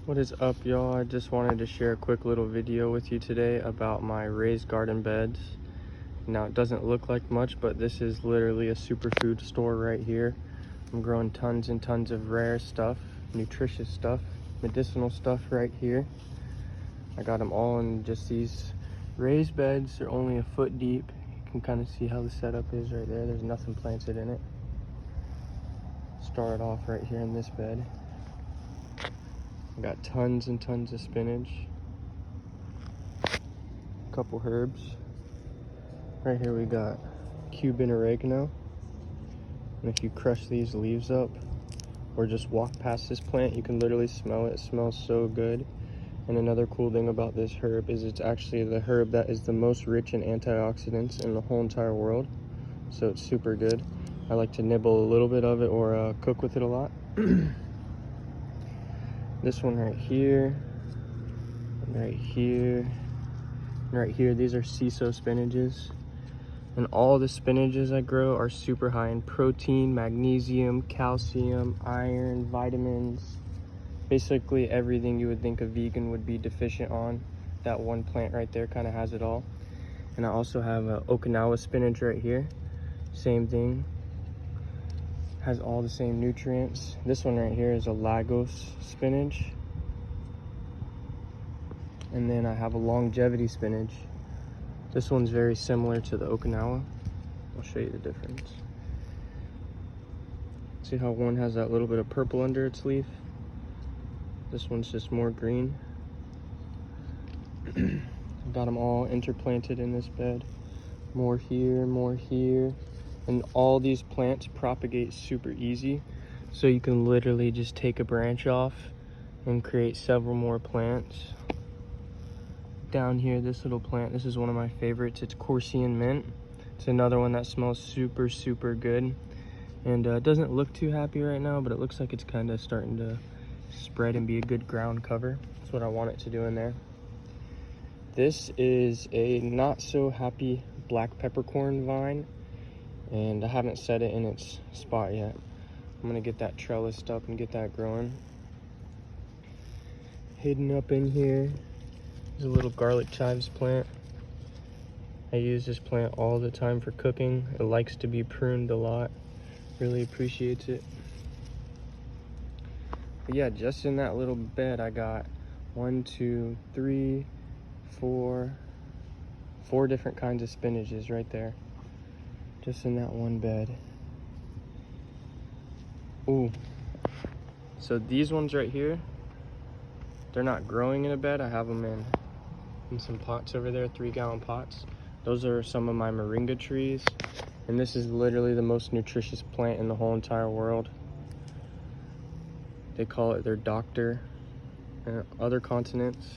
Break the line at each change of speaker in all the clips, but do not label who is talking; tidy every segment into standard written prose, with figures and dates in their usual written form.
What is up, y'all? I just wanted to share a quick little video with you today about my raised garden beds. Now, it doesn't look like much, but this is literally a superfood store right here. I'm growing tons and tons of rare stuff, nutritious stuff, medicinal stuff right here. I got them all in just these raised beds. They're only a foot deep. You can kind of see how the setup is right there. There's nothing planted in it. Started off right here in this bed. I got tons and tons of spinach, a couple herbs. Right here we got Cuban oregano, and if you crush these leaves up or just walk past this plant, you can literally smell it. It smells so good. And another cool thing about this herb is it's actually the herb that is the most rich in antioxidants in the whole entire world, so it's super good. I like to nibble a little bit of it or cook with it a lot. This one right here, right here, right here, these are Sow spinaches. And all the spinaches I grow are super high in protein, magnesium, calcium, iron, vitamins. Basically everything you would think a vegan would be deficient on. That one plant right there kind of has it all. And I also have a Okinawa spinach right here. Same thing. Has all the same nutrients. This one right here is a Lagos spinach. And then I have a longevity spinach. This one's very similar to the Okinawa. I'll show you the difference. See how one has that little bit of purple under its leaf? This one's just more green. Got them all interplanted in this bed. More here, more here. And all these plants propagate super easy. So you can literally just take a branch off and create several more plants. Down here, this little plant, this is one of my favorites. It's Corsian mint. It's another one that smells super, super good. And it doesn't look too happy right now, but it looks like it's kind of starting to spread and be a good ground cover. That's what I want it to do in there. This is a not so happy black peppercorn vine, and I haven't set it in its spot yet. I'm gonna get that trellised up and get that growing. Hidden up in here is a little garlic chives plant. I use this plant all the time for cooking. It likes to be pruned a lot. Really appreciates it. But yeah, just in that little bed, I got 1, 2, 3, 4 different kinds of spinaches right there. Just in that one bed. Ooh. So these ones right here, they're not growing in a bed. I have them in some pots over there, 3-gallon pots. Those are some of my moringa trees. And this is literally the most nutritious plant in the whole entire world. They call it their doctor in other continents.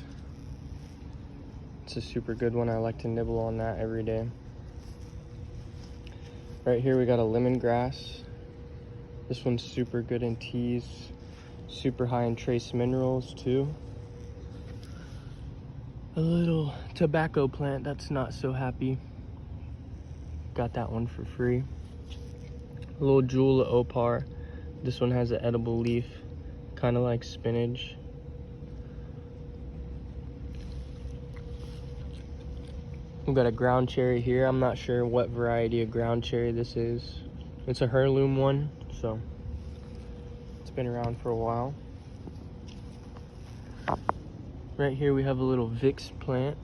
It's a super good one. I like to nibble on that every day. Right here we got a lemongrass. This one's super good in teas. Super high in trace minerals too. A little tobacco plant that's not so happy. Got that one for free. A little jewel of opar. This one has an edible leaf, kind of like spinach. We've got a ground cherry here. I'm not sure what variety of ground cherry this is. It's a heirloom one, so it's been around for a while. Right here we have a little Vicks plant.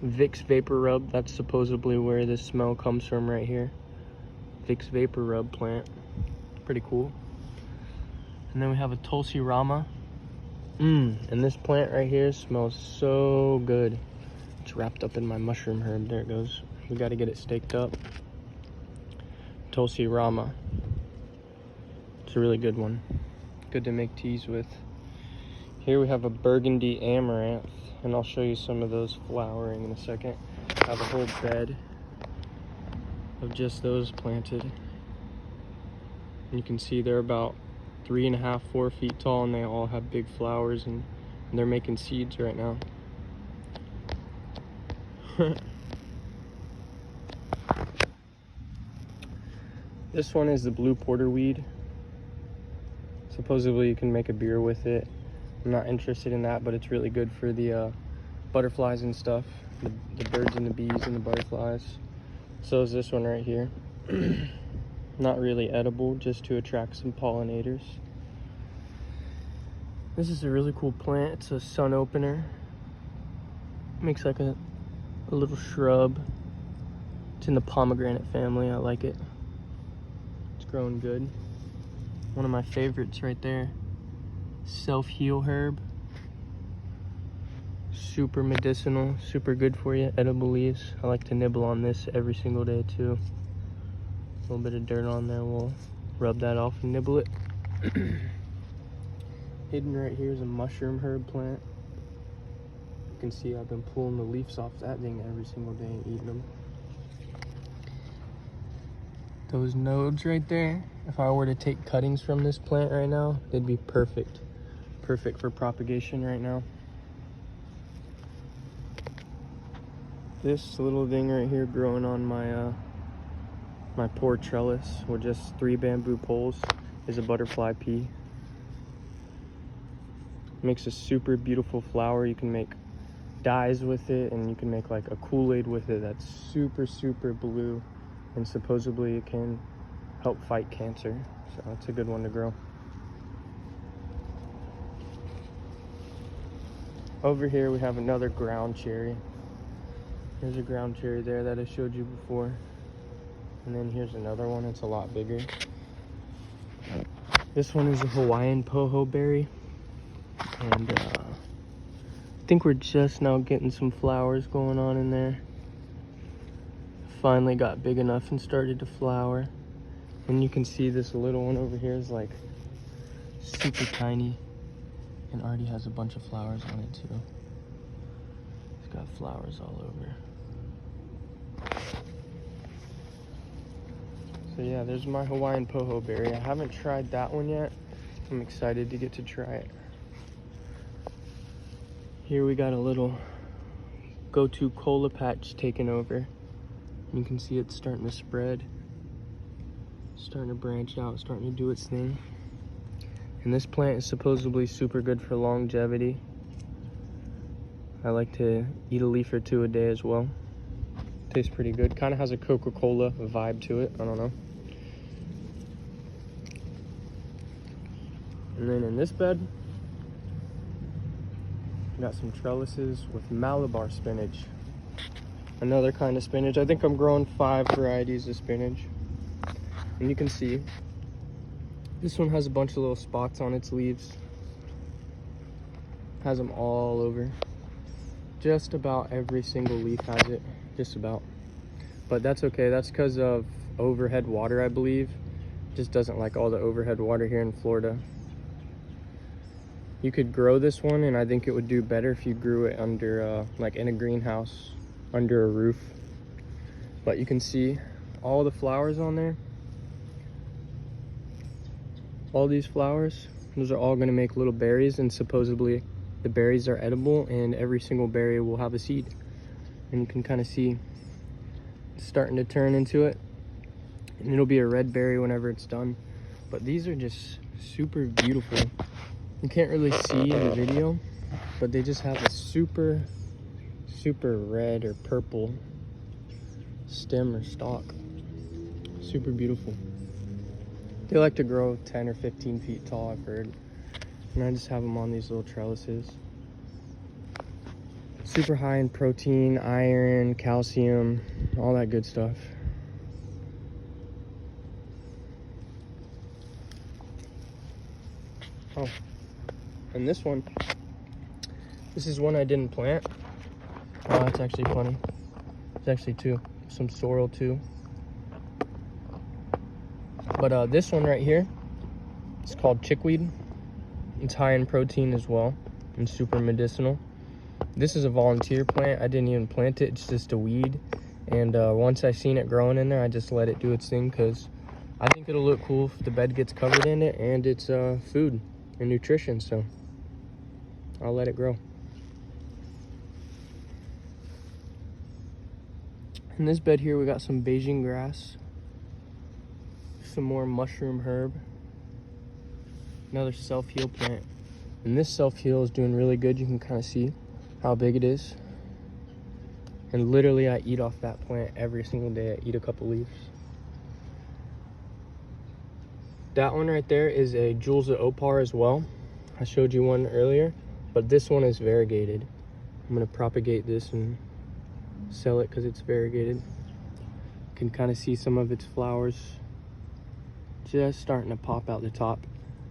Vicks Vapor Rub, that's supposedly where this smell comes from right here. Vicks Vapor Rub plant. Pretty cool. And then we have a Tulsi Rama. And this plant right here smells so good. It's wrapped up in my mushroom herb. There it goes. We got to get it staked up. Tulsi Rama. It's a really good one. Good to make teas with. Here we have a burgundy amaranth, and I'll show you some of those flowering in a second. I have a whole bed of just those planted. And you can see they're about 3.5, 4 feet tall, and they all have big flowers, and they're making seeds right now. This one is the blue porterweed. Supposedly you can make a beer with it. I'm not interested in that, but it's really good for the butterflies and stuff, the birds and the bees and the butterflies. So is this one right here. Not really edible, just to attract some pollinators. This is a really cool plant. It's a sun opener. Makes like a little shrub. It's in the pomegranate family. I like it. It's growing good. One of my favorites right there. Self-heal herb. Super medicinal, super good for you. Edible leaves. I like to nibble on this every single day too. A little bit of dirt on there, we'll rub that off and nibble it. Hidden right here is a mushroom herb plant. You can see I've been pulling the leaves off that thing every single day and eating them. Those nodes right there, if I were to take cuttings from this plant right now, they'd be perfect. Perfect for propagation right now. This little thing right here growing on my my poor trellis with just 3 bamboo poles is a butterfly pea. Makes a super beautiful flower. You can make dyes with it, and you can make like a Kool-Aid with it that's super, super blue, and supposedly it can help fight cancer. So it's a good one to grow. Over here we have another ground cherry. There's a ground cherry there that I showed you before. And then here's another one, it's a lot bigger. This one is a Hawaiian poho berry. And I think we're just now getting some flowers going on in there. Finally got big enough and started to flower. And you can see this little one over here is like super tiny and already has a bunch of flowers on it too. It's got flowers all over. So yeah, there's my Hawaiian poho berry. I haven't tried that one yet. I'm excited to get to try it. Here we got a little go-to cola patch taken over. You can see it's starting to spread. Starting to branch out, starting to do its thing. And this plant is supposedly super good for longevity. I like to eat a leaf or 2 a day as well. Tastes pretty good. Kind of has a Coca-Cola vibe to it. I don't know. And then in this bed, we got some trellises with Malabar spinach. Another kind of spinach. I think I'm growing 5 varieties of spinach. And you can see, this one has a bunch of little spots on its leaves. Has them all over. Just about every single leaf has it. Just about. But that's okay. That's because of overhead water, I believe. Just doesn't like all the overhead water here in Florida. You could grow this one, and I think it would do better if you grew it under, like in a greenhouse, under a roof. But you can see all the flowers on there. All these flowers, those are all going to make little berries, and supposedly the berries are edible, and every single berry will have a seed. And you can kind of see it's starting to turn into it, and it'll be a red berry whenever it's done. But these are just super beautiful. You can't really see in the video, but they just have a super, super red or purple stem or stalk. Super beautiful. They like to grow 10 or 15 feet tall, I've heard. And I just have them on these little trellises. Super high in protein, iron, calcium, all that good stuff. Oh, and this one, this is one I didn't plant. Oh, that's actually funny. It's actually 2, some sorrel too. But this one right here, it's called chickweed. It's high in protein as well and super medicinal. This is a volunteer plant. I didn't even plant it. It's just a weed. And once I seen it growing in there, I just let it do its thing because I think it'll look cool if the bed gets covered in it, and it's food and nutrition. So I'll let it grow. In this bed here, we got some Beijing grass. Some more mushroom herb. Another self-heal plant. And this self-heal is doing really good. You can kind of see how big it is. And literally I eat off that plant every single day. I eat a couple leaves. That one right there is a Jewels of Opar as well. I showed you one earlier, but this one is variegated. I'm gonna propagate this and sell it because it's variegated. You can kind of see some of its flowers just starting to pop out the top.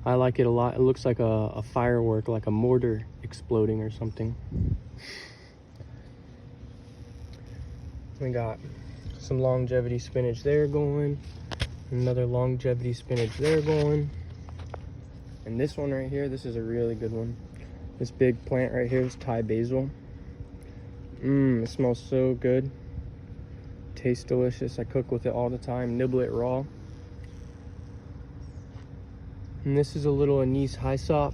I like it a lot. It looks like a firework, like a mortar exploding or something. We got some longevity spinach there going. Another longevity spinach there going. And this one right here, this is a really good one. This big plant right here is Thai basil. It smells so good. Tastes delicious. I cook with it all the time, nibble it raw. And this is a little anise hyssop.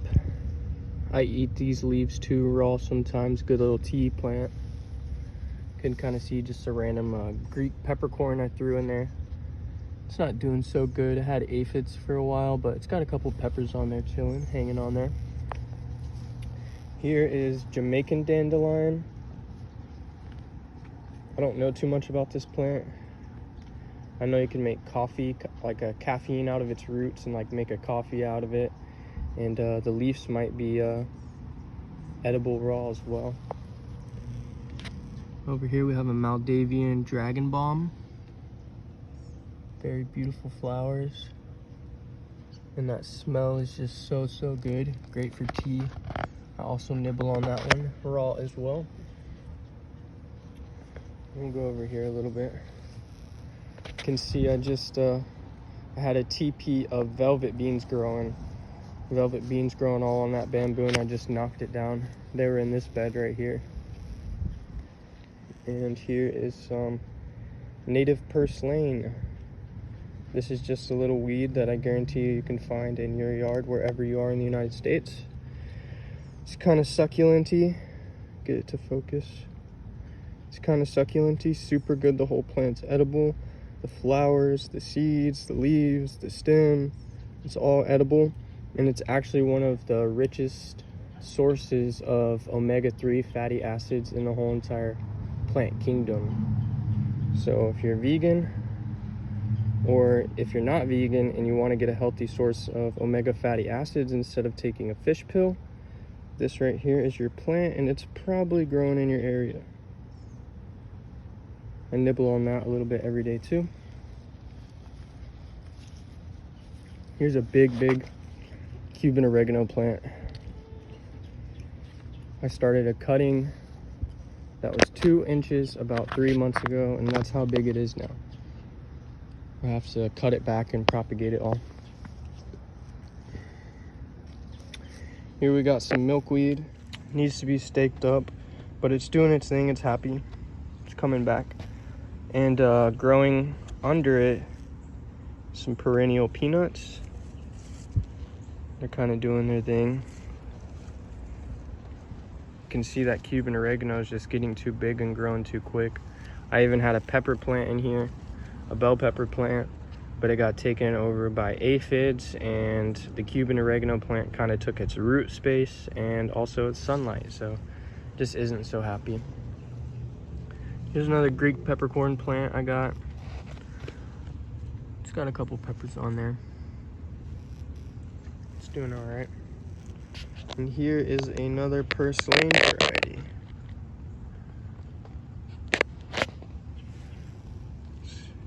I eat these leaves too raw sometimes. Good little tea plant. Can kind of see just a random Greek peppercorn I threw in there. It's not doing so good. I had aphids for a while, but it's got a couple peppers on there chilling, hanging on there. Here is Jamaican dandelion. I don't know too much about this plant. I know you can make coffee, like a caffeine out of its roots and like make a coffee out of it. And the leaves might be edible raw as well. Over here we have a Maldavian dragon balm. Very beautiful flowers. And that smell is just so good. Great for tea. I also nibble on that one raw as well. We'll go over here a little bit. You can see I just I had a teepee of velvet beans growing. Velvet beans growing all on that bamboo, and I just knocked it down. They were in this bed right here. And here is some native purslane. This is just a little weed that I guarantee you can find in your yard wherever you are in the United States. It's kind of succulent-y. Get it to focus. It's kind of succulent-y, super good. The whole plant's edible. The flowers, the seeds, the leaves, the stem, it's all edible. And it's actually one of the richest sources of omega-3 fatty acids in the whole entire plant kingdom. So if you're vegan, or if you're not vegan and you want to get a healthy source of omega fatty acids instead of taking a fish pill, this right here is your plant, and it's probably growing in your area. I nibble on that a little bit every day too. Here's a big Cuban oregano plant. I started a cutting that was 2 inches about 3 months ago, and that's how big it is now. I have to cut it back and propagate it all. Here we got some milkweed. Needs to be staked up, but it's doing its thing. It's happy. It's coming back. And growing under it, some perennial peanuts. They're kind of doing their thing. You can see that Cuban oregano is just getting too big and growing too quick. I even had a pepper plant in here, a bell pepper plant, but it got taken over by aphids, and the Cuban oregano plant kind of took its root space and also its sunlight, so just isn't so happy. Here's another Greek peppercorn plant I got. It's got a couple peppers on there. It's doing all right. And here is another purslane variety.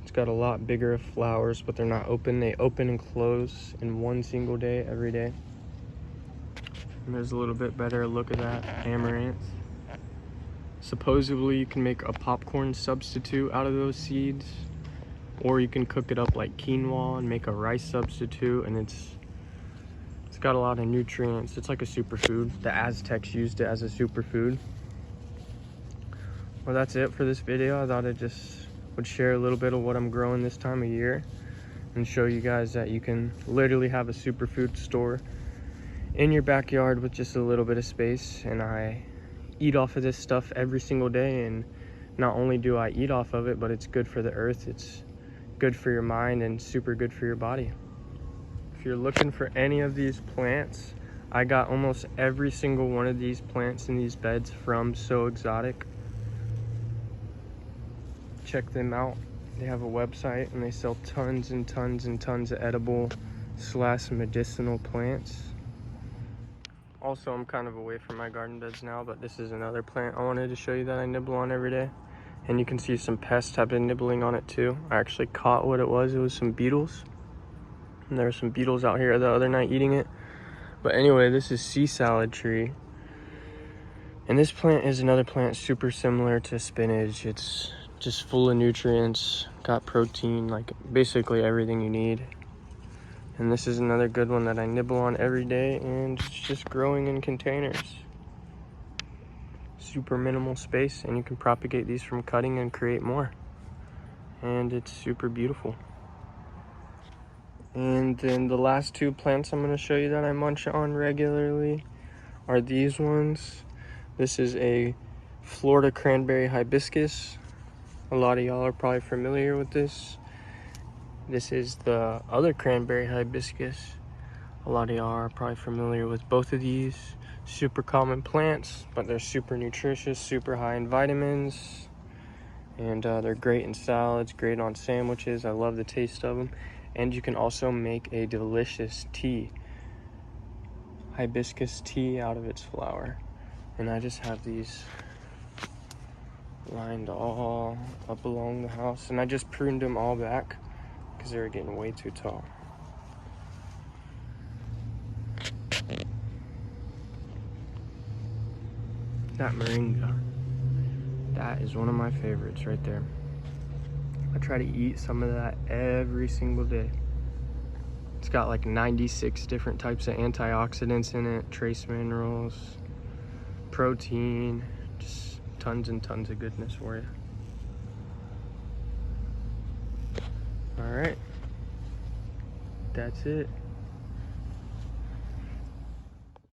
It's got a lot bigger flowers, but they're not open. They open and close in one single day every day. And there's a little bit better look at that amaranth. Supposedly you can make a popcorn substitute out of those seeds, or you can cook it up like quinoa and make a rice substitute, and it's got a lot of nutrients. It's like a superfood. The Aztecs used it as a superfood. Well, that's it for this video. I thought I just would share a little bit of what I'm growing this time of year and show you guys that you can literally have a superfood store in your backyard with just a little bit of space. And I eat off of this stuff every single day, and not only do I eat off of it, but it's good for the earth, it's good for your mind, and super good for your body. If you're looking for any of these plants, I got almost every single one of these plants in these beds from Sow Exotic. Check them out. They have a website and they sell tons and tons and tons of edible / medicinal plants. Also, I'm kind of away from my garden beds now, but this is another plant I wanted to show you that I nibble on every day. And you can see some pests have been nibbling on it too. I actually caught what it was. It was some beetles. And there were some beetles out here the other night eating it. But anyway, this is sea salad tree. And this plant is another plant super similar to spinach. It's just full of nutrients, got protein, like basically everything you need. And this is another good one that I nibble on every day, and it's just growing in containers. Super minimal space, and you can propagate these from cutting and create more. And it's super beautiful. And then the last two plants I'm going to show you that I munch on regularly are these ones. This is a Florida cranberry hibiscus. A lot of y'all are probably familiar with this. This is the other cranberry hibiscus. A lot of y'all are probably familiar with both of these. Super common plants, but they're super nutritious, super high in vitamins. And they're great in salads, great on sandwiches. I love the taste of them. And you can also make a delicious tea, hibiscus tea, out of its flower. And I just have these lined all up along the house. And I just pruned them all back because they were getting way too tall. That moringa, that is one of my favorites right there. I try to eat some of that every single day. It's got like 96 different types of antioxidants in it, trace minerals, protein, just tons and tons of goodness for you. All right, that's it.